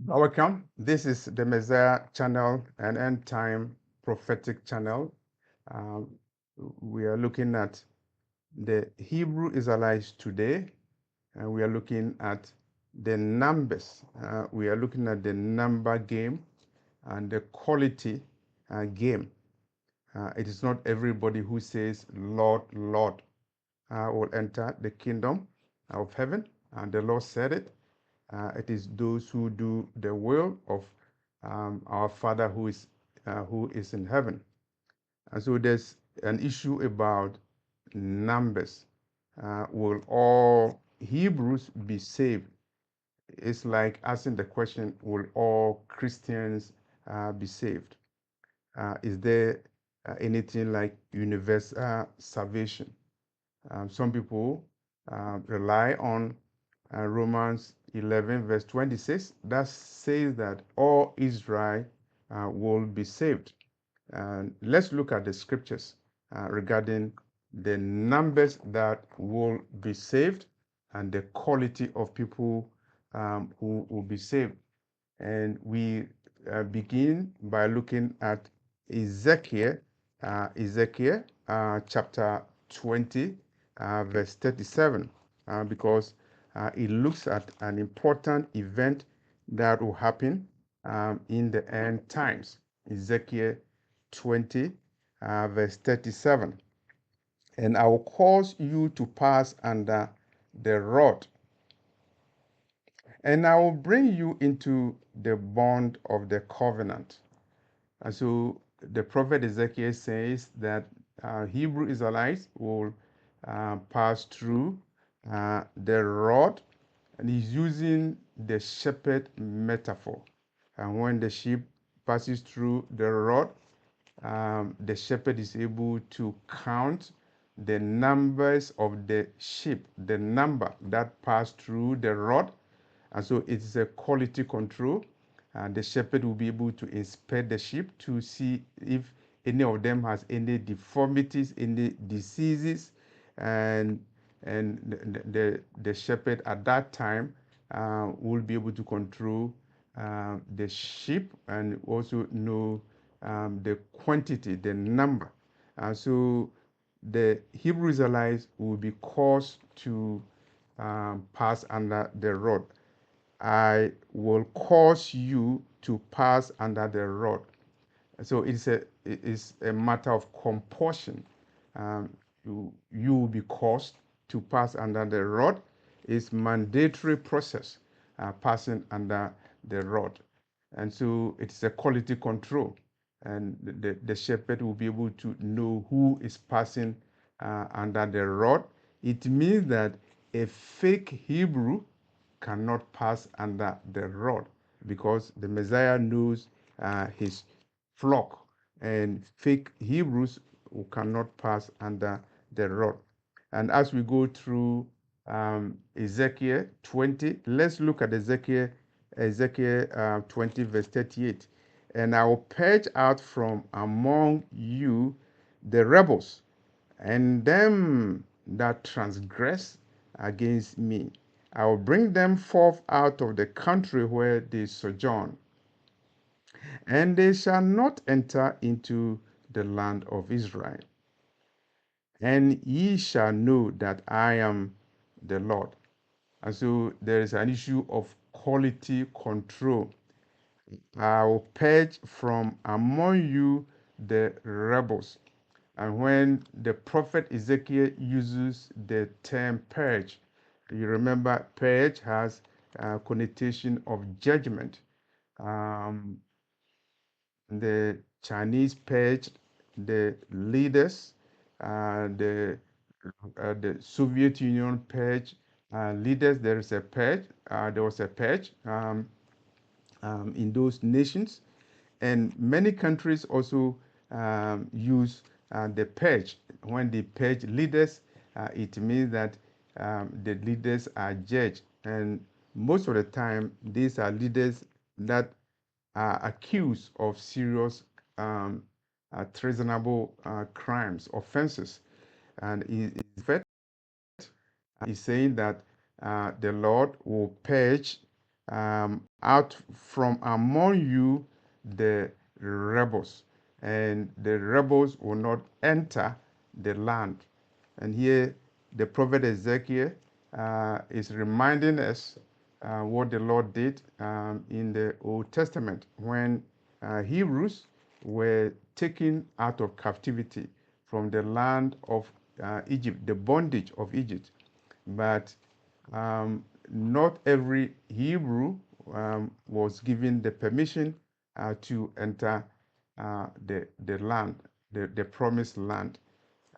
Welcome. This is the Messiah channel, an end time prophetic channel. Um, we are looking at the Hebrew Israelites today, and we are looking at the numbers. We are looking at the number game and the quality game. It is not everybody who says, Lord, Lord, will enter the kingdom of heaven, and the Lord said it. It is those who do the will of our Father who is in heaven. And so there's an issue about numbers. Will all Hebrews be saved? It's like asking the question, will all Christians be saved? Is there anything like universal salvation? Some people rely on Romans 11, verse 26, that says that all Israel will be saved. And let's look at the scriptures regarding the numbers that will be saved and the quality of people who will be saved. And we begin by looking at Ezekiel, chapter 20, verse 37, because it looks at an important event that will happen in the end times. Ezekiel 20, verse 37. And I will cause you to pass under the rod, and I will bring you into the bond of the covenant. And so the prophet Ezekiel says that Hebrew Israelites will pass through the rod, and he's using the shepherd metaphor. And when the sheep passes through the rod, the shepherd is able to count the numbers of the sheep, the number that pass through the rod. And so it's a quality control. And the shepherd will be able to inspect the sheep to see if any of them has any deformities, any diseases, and the shepherd at that time will be able to control the sheep and also know the quantity, the number. So the Hebrew Israelites will be caused to pass under the rod. I will cause you to pass under the rod. So it's a matter of compulsion. You will be caused to pass under the rod. It's mandatory process passing under the rod. And so it's a quality control. And the shepherd will be able to know who is passing under the rod. It means that a fake Hebrew cannot pass under the rod because the Messiah knows his flock, and fake Hebrews who cannot pass under the rod. And as we go through Ezekiel 20, let's look at Ezekiel 20, verse 38. And I will purge out from among you the rebels and them that transgress against me. I will bring them forth out of the country where they sojourn, and they shall not enter into the land of Israel. And ye shall know that I am the Lord. And so there is an issue of quality control. I will purge from among you the rebels. And when the prophet Ezekiel uses the term purge, you remember purge has a connotation of judgment. Um, the Chinese purged the leaders, the Soviet Union purged leaders. There is a purge. There was a purge in those nations, and many countries also use the purge. When they purge leaders, it means that the leaders are judged, and most of the time, these are leaders that are accused of serious treasonable crimes, offenses. And in fact, he's saying that the Lord will purge out from among you the rebels, and the rebels will not enter the land. And here the prophet Ezekiel is reminding us what the Lord did in the Old Testament when Hebrews were taken out of captivity from the land of Egypt, the bondage of Egypt. But not every Hebrew was given the permission to enter the land, the promised land.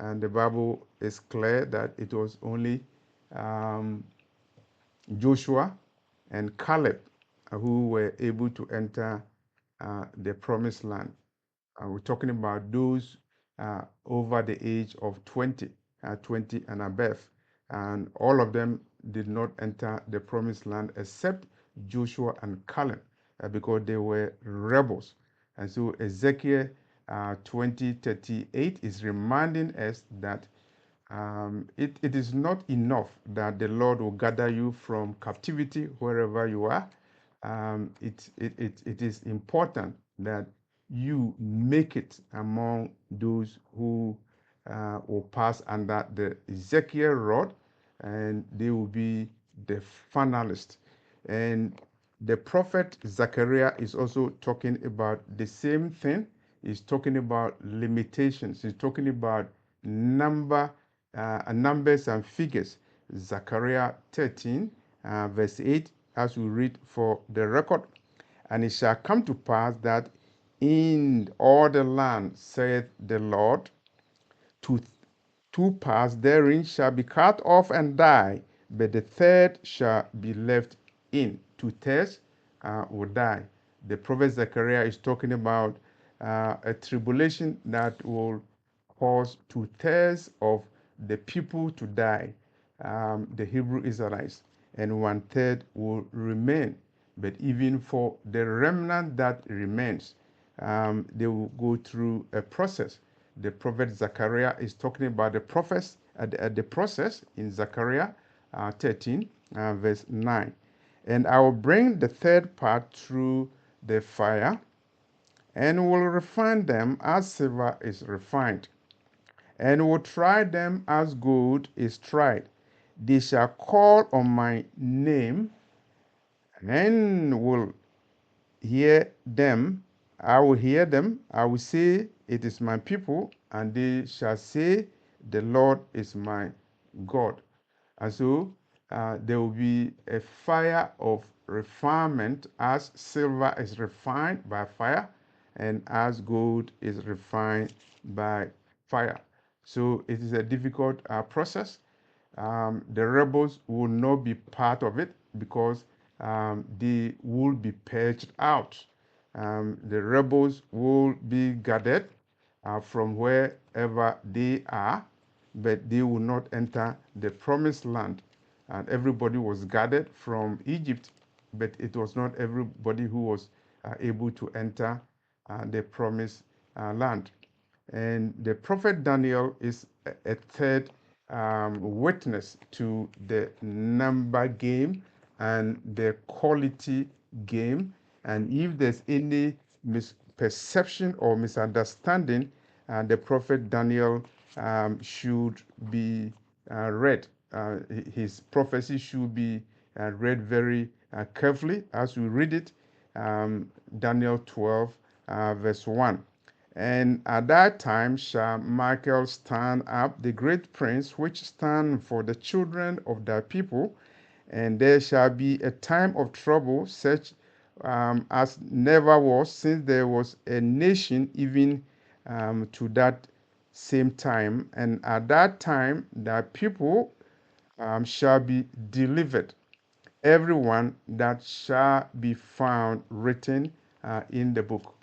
And the Bible is clear that it was only um, Joshua and Caleb who were able to enter the promised land. We're talking about those over the age of 20, 20 and above. And all of them did not enter the promised land except Joshua and Caleb because they were rebels. And so Ezekiel 20:38 is reminding us that it is not enough that the Lord will gather you from captivity wherever you are. It is important that you make it among those who will pass under the Ezekiel rod, and they will be the finalists. And the prophet Zachariah is also talking about the same thing. He's talking about limitations. He's talking about numbers and figures. Zechariah 13, verse 8, as we read for the record. And it shall come to pass that in all the land, saith the Lord, two, two parts therein shall be cut off and die, but the third shall be left in. Two-thirds will die. The prophet Zechariah is talking about a tribulation that will cause two-thirds of the people to die, the Hebrew Israelites, and one-third will remain. But even for the remnant that remains, they will go through a process. The prophet Zechariah is talking about the prophets at the process in Zechariah 13, verse 9. And I will bring the third part through the fire, and will refine them as silver is refined, and will try them as gold is tried. They shall call on my name, and will hear them. I will hear them. I will say, it is my people, and they shall say, the Lord is my God. And so there will be a fire of refinement as silver is refined by fire and as gold is refined by fire. So it is a difficult process. The rebels will not be part of it because they will be purged out. The rebels will be gathered from wherever they are, but they will not enter the promised land. And everybody was gathered from Egypt, but it was not everybody who was able to enter the promised land. And the prophet Daniel is a third witness to the number game and the quality game. And if there's any misperception or misunderstanding, the prophet Daniel should be read. His prophecy should be read very carefully as we read it. Daniel 12, verse 1. And at that time shall Michael stand up, the great prince, which stand for the children of thy people, and there shall be a time of trouble, such as never was since there was a nation, even to that same time. And at that time, thy people shall be delivered, everyone that shall be found written in the book.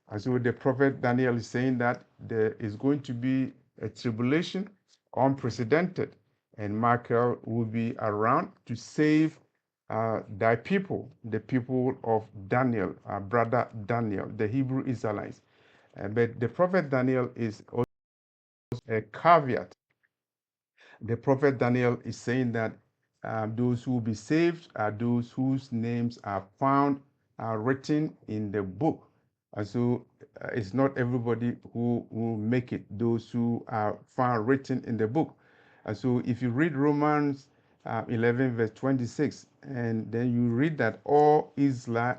And so the prophet Daniel is saying that there is going to be a tribulation unprecedented, and Michael will be around to save thy people, the people of Daniel, brother Daniel, the Hebrew Israelites. But the prophet Daniel is also a caveat. The prophet Daniel is saying that those who will be saved are those whose names are found written in the book. And so it's not everybody who will make it, those who are found written in the book. And so if you read Romans 11, verse 26, and then you read that all Israel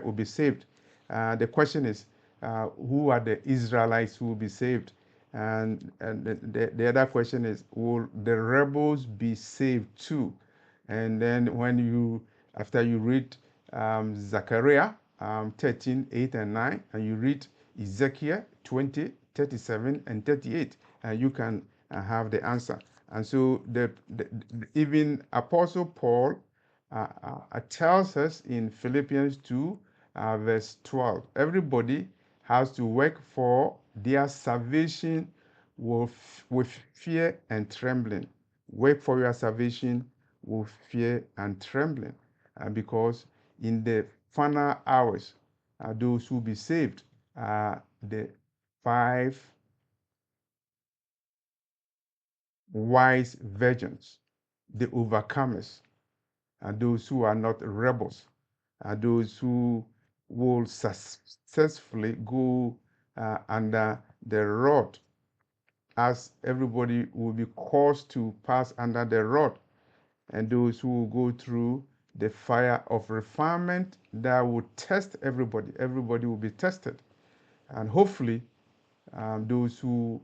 will be saved. The question is, who are the Israelites who will be saved? And the other question is, will the rebels be saved too? And then after you read Zechariah 13, 8 and 9, and you read Ezekiel 20, 37 and 38, you can have the answer. And so even Apostle Paul tells us in Philippians 2, verse 12, everybody has to work for their salvation with fear and trembling. Work for your salvation with fear and trembling. Because in the final hours, those who be saved are the 5 wise virgins, the overcomers, and those who are not rebels, are those who will successfully go under the rod, as everybody will be caused to pass under the rod, and those who will go through the fire of refinement that will test everybody. Everybody will be tested. And hopefully, those who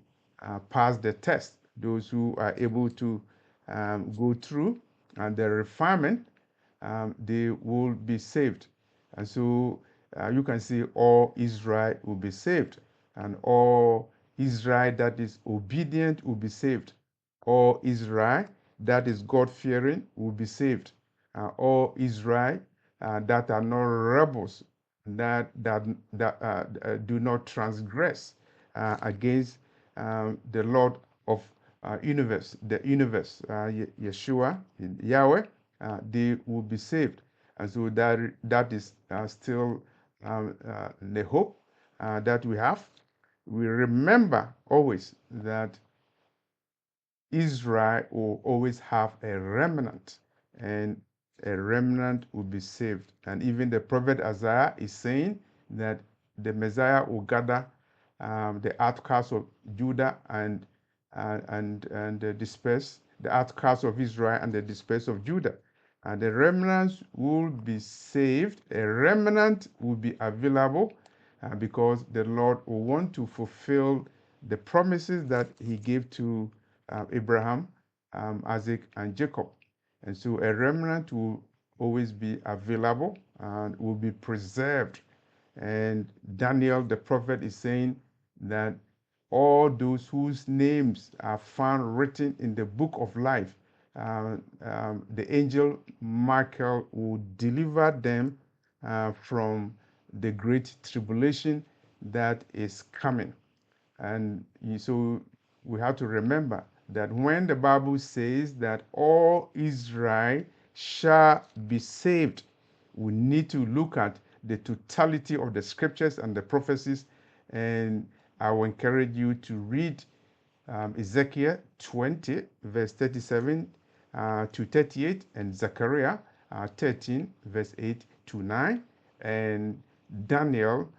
pass the test, those who are able to go through and the refinement, they will be saved. And so you can see all Israel will be saved, and all Israel that is obedient will be saved. All Israel that is God-fearing will be saved. All Israel that are not rebels, that do not transgress against the Lord of the universe, Yeshua, Yahweh, they will be saved. And so that is still the hope that we have. We remember always that Israel will always have a remnant, and a remnant will be saved. And even the prophet Isaiah is saying that the Messiah will gather the outcasts of Judah and disperse the outcasts of Israel and the disperse of Judah. And the remnants will be saved. A remnant will be available because the Lord will want to fulfill the promises that he gave to Abraham, Isaac, and Jacob. And so a remnant will always be available and will be preserved. And Daniel, the prophet, is saying that all those whose names are found written in the book of life, the angel Michael will deliver them from the great tribulation that is coming. And so we have to remember that when the Bible says that all Israel shall be saved, we need to look at the totality of the scriptures and the prophecies. And I will encourage you to read Ezekiel 20, verse 37 to 38, and Zechariah 13, verse 8 to 9, and Daniel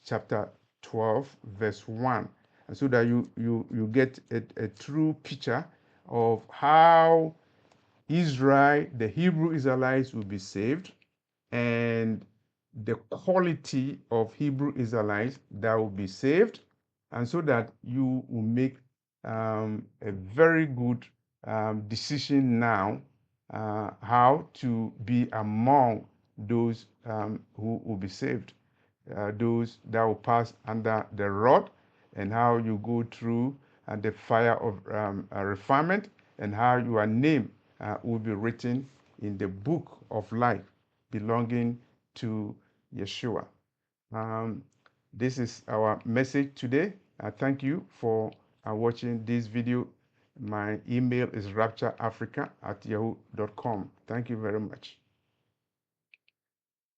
chapter 12, verse 1. And so that you get a true picture of how Israel, the Hebrew Israelites, will be saved, and the quality of Hebrew Israelites that will be saved, and so that you will make a very good decision now how to be among those who will be saved, those that will pass under the rod, and how you go through the fire of refinement, and how your name will be written in the book of life belonging to Yeshua. This is our message today. Thank you for watching this video. My email is raptureafrica@yahoo.com. Thank you very much.